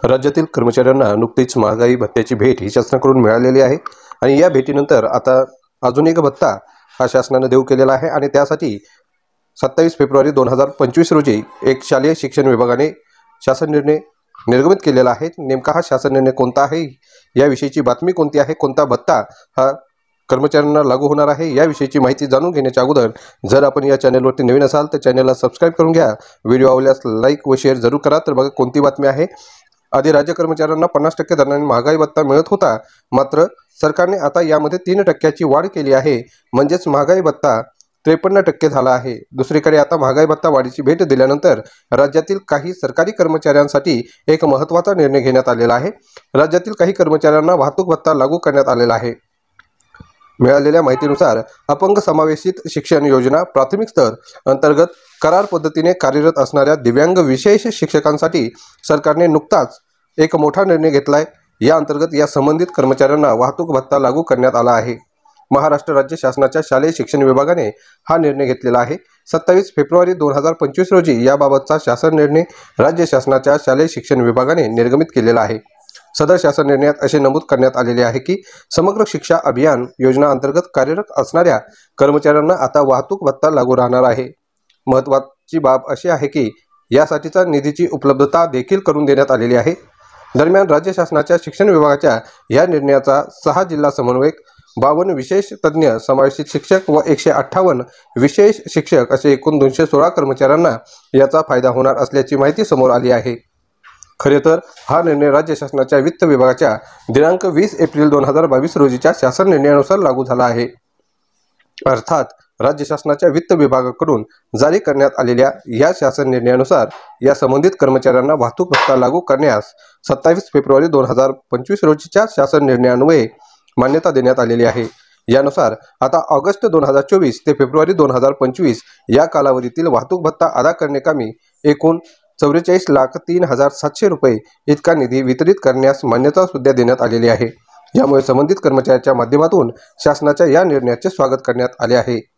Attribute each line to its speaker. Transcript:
Speaker 1: राज्यातील कर्मचाऱ्यांना नुकतीच महागाई भत्त्याची भेट ही शासनाकडून मिळालेली आहे आणि या भेटीनंतर आता अजून एक भत्ता हा शासनाने देऊ केलेला आहे आणि त्यासाठी 27 फेब्रुवारी 2025 रोजी एक शालेय शिक्षण विभागाने शासन निर्णय निर्गमित केलेला आहे। नेमका हा शासन निर्णय कोणता आहे, याविषयीची बातमी कोणती आहे, कोणता भत्ता हा कर्मचाऱ्यांना लागू होणार आहे, याविषयीची माहिती जाणून घेण्याच्या अगोदर जर आपण या चॅनलवरती नवीन असाल तर चॅनलला सबस्क्राईब करून घ्या। व्हिडिओ आवडल्यास लाईक व शेअर जरूर करा। तर बघा कोणती बातमी आहे। आधी राज्य कर्मचाऱ्यांना 50% दराने महागाई भत्ता मिळत होता, मात्र सरकारने आता यामध्ये 3% वाढ केली आहे, म्हणजेच महागाई भत्ता 53% झाला आहे। दुसरीकडे आता महागाई भत्ता वाढीची भेट दिल्यानंतर राज्यातील काही सरकारी कर्मचाऱ्यांसाठी एक महत्त्वाचा निर्णय घेण्यात आलेला आहे। राज्यातील काही कर्मचाऱ्यांना वाहतूक भत्ता लागू करण्यात आलेला आहे। मिळालेल्या माहितीनुसार अपंग समावेशित शिक्षण योजना प्राथमिक स्तर अंतर्गत करार पद्धतीने कार्यरत असणाऱ्या दिव्यांग विशेष शिक्षकांसाठी सरकारने नुकताच एक मोठा निर्णय घेतला आहे। या अंतर्गत या संबंधित कर्मचाऱ्यांना वाहतूक भत्ता लागू करण्यात आला आहे। महाराष्ट्र राज्य शासनाच्या शालेय शिक्षण विभागाने हा निर्णय घेतलेला आहे। 27 फेब्रुवारी 2025 रोजी याबाबतचा शासन निर्णय राज्य शासनाच्या शालेय शिक्षण विभागाने निर्गमित केलेला आहे। सदर शासन निर्णयात असे नमूद करण्यात आलेले आहे की समग्र शिक्षा अभियान योजना अंतर्गत कार्यरत असणाऱ्या कर्मचाऱ्यांना आता वाहतूक भत्ता लागू राहणार आहे। महत्त्वाची बाब अशी आहे की यासाठीचा निधीची उपलब्धता देखील करून देण्यात आलेली आहे। दरम्यान राज्य शासनाच्या शिक्षण विभागाच्या या निर्णयाचा 6 जिल्हा समन्वयक, 52 विशेष तज्ज्ञ समावेशित शिक्षक व 158 विशेष शिक्षक असे एकूण 216 कर्मचाऱ्यांना याचा फायदा होणार असल्याची माहिती समोर आली आहे। खरे तर हा निर्णय राज्य शासनाच्या वित्त विभागाच्या दिनांक 20 एप्रिल 2022 रोजीच्या शासन निर्णयानुसार लागू झाला आहे। अर्थात राज्य शासनाच्या वित्त विभागाकडून जारी करण्यात आलेल्या या शासन निर्णयानुसार या संबंधित कर्मचाऱ्यांना वाहतूक भत्ता लागू करण्यास 27 फेब्रुवारी 2025 रोजीच्या शासन निर्णयान्वये मान्यता देण्यात आलेली आहे। यानुसार आता ऑगस्ट 2024 ते फेब्रुवारी 2025 या कालावधीतील वाहतूक भत्ता अदा करण्याकामी एकूण 44,03,700 रुपये इतका निधी वितरित करण्यास मान्यता सुद्धा देण्यात आलेली आहे। यामुळे संबंधित कर्मचाऱ्यांच्या माध्यमातून शासनाच्या या निर्णयाचे स्वागत करण्यात आले आहे।